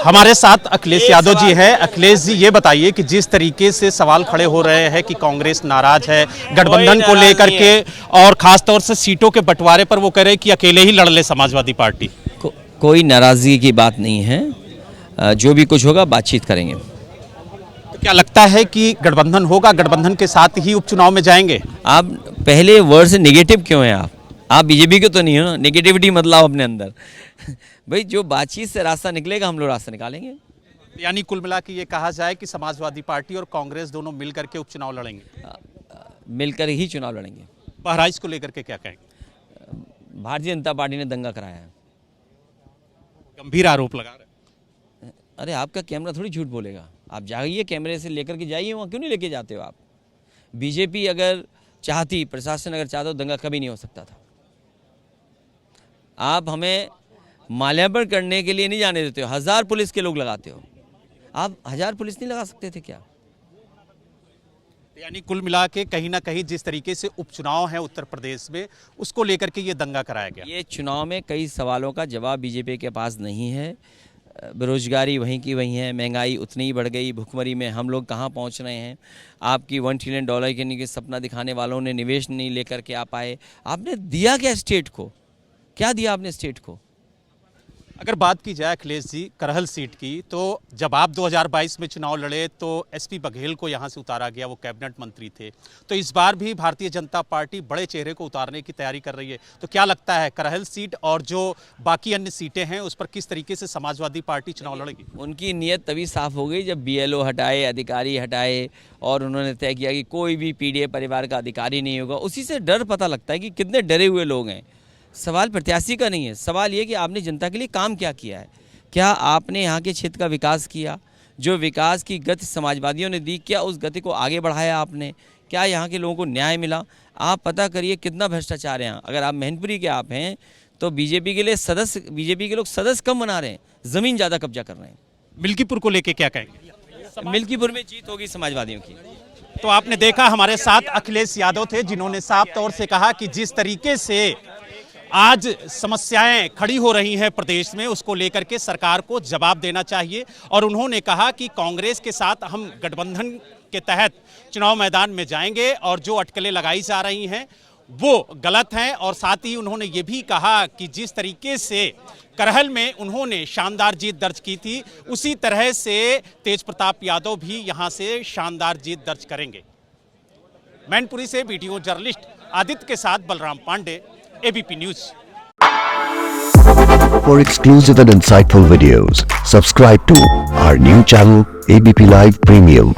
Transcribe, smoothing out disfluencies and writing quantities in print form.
हमारे साथ अखिलेश यादव जी हैं। अखिलेश जी, ये बताइए कि जिस तरीके से सवाल खड़े हो रहे हैं कि कांग्रेस नाराज है गठबंधन को लेकर के, और खासतौर से सीटों के बंटवारे पर वो कह रहे हैं कि अकेले ही लड़ ले समाजवादी पार्टी। कोई नाराजगी की बात नहीं है, जो भी कुछ होगा बातचीत करेंगे। तो क्या लगता है कि गठबंधन होगा, गठबंधन के साथ ही उपचुनाव में जाएंगे? आप पहले वर्ड से नेगेटिव क्यों हैं? आप बीजेपी के तो नहीं हो ना, नेगेटिविटी मत लाओ अपने अंदर। भाई जो बातचीत से रास्ता निकलेगा हम लोग रास्ता निकालेंगे। यानी कुल मिला के ये कहा जाए कि समाजवादी पार्टी और कांग्रेस दोनों मिलकर के उपचुनाव लड़ेंगे, मिलकर ही चुनाव लड़ेंगे। बहराइच को लेकर के क्या कहेंगे? भारतीय जनता पार्टी ने दंगा कराया है। गंभीर आरोप लगा रहे। अरे आपका कैमरा थोड़ी झूठ बोलेगा, आप जाइए कैमरे से लेकर के जाइए, वहाँ क्यों नहीं लेके जाते हो आप? बीजेपी अगर चाहती, प्रशासन अगर चाहता तो दंगा कभी नहीं हो सकता था। आप हमें माल्यार्पण करने के लिए नहीं जाने देते हो, 1000 पुलिस के लोग लगाते हो। आप 1000 पुलिस नहीं लगा सकते थे क्या? यानी कुल मिला के कहीं ना कहीं जिस तरीके से उपचुनाव है उत्तर प्रदेश में, उसको लेकर के ये दंगा कराया गया। ये चुनाव में कई सवालों का जवाब बीजेपी के पास नहीं है। बेरोजगारी वहीं की वहीं है, महंगाई उतनी ही बढ़ गई, भुखमरी में हम लोग कहाँ पहुँच रहे हैं। आपकी $1 ट्रिलियन के सपना दिखाने वालों ने निवेश नहीं लेकर के आ पाए। आपने दिया क्या स्टेट को? क्या दिया आपने स्टेट को? अगर बात की जाए अखिलेश जी करहल सीट की, तो जब आप 2022 में चुनाव लड़े तो एसपी बघेल को यहां से उतारा गया, वो कैबिनेट मंत्री थे। तो इस बार भी भारतीय जनता पार्टी बड़े चेहरे को उतारने की तैयारी कर रही है। तो क्या लगता है करहल सीट और जो बाकी अन्य सीटें हैं उस पर किस तरीके से समाजवादी पार्टी चुनाव लड़ेगी? उनकी नीयत तभी साफ हो गई जब BLO हटाए, अधिकारी हटाए और उन्होंने तय किया कि कोई भी PDA परिवार का अधिकारी नहीं होगा। उसी से डर पता लगता है कि कितने डरे हुए लोग हैं। सवाल प्रत्याशी का नहीं है, सवाल ये कि आपने जनता के लिए काम क्या किया है। क्या आपने यहाँ के क्षेत्र का विकास किया? जो विकास की गति समाजवादियों ने दी, क्या उस गति को आगे बढ़ाया आपने? क्या यहाँ के लोगों को न्याय मिला? आप पता करिए कितना भ्रष्टाचार है यहाँ। अगर आप मैनपुरी के आप हैं तो बीजेपी के लोग सदस्य कम बना रहे हैं, ज़मीन ज़्यादा कब्जा कर रहे हैं। मिल्कीपुर को लेके क्या कहेंगे? मिल्कीपुर में जीत होगी समाजवादियों की। तो आपने देखा हमारे साथ अखिलेश यादव थे, जिन्होंने साफ तौर से कहा कि जिस तरीके से आज समस्याएं खड़ी हो रही हैं प्रदेश में, उसको लेकर के सरकार को जवाब देना चाहिए। और उन्होंने कहा कि कांग्रेस के साथ हम गठबंधन के तहत चुनाव मैदान में जाएंगे और जो अटकलें लगाई जा रही हैं वो गलत हैं। और साथ ही उन्होंने ये भी कहा कि जिस तरीके से करहल में उन्होंने शानदार जीत दर्ज की थी, उसी तरह से तेज प्रताप यादव भी यहां से शानदार जीत दर्ज करेंगे। मैनपुरी से वीडियो जर्नलिस्ट आदित्य के साथ Balram Pandey, ABP News। For exclusive and insightful videos, subscribe to our new channel ABP Live Premium.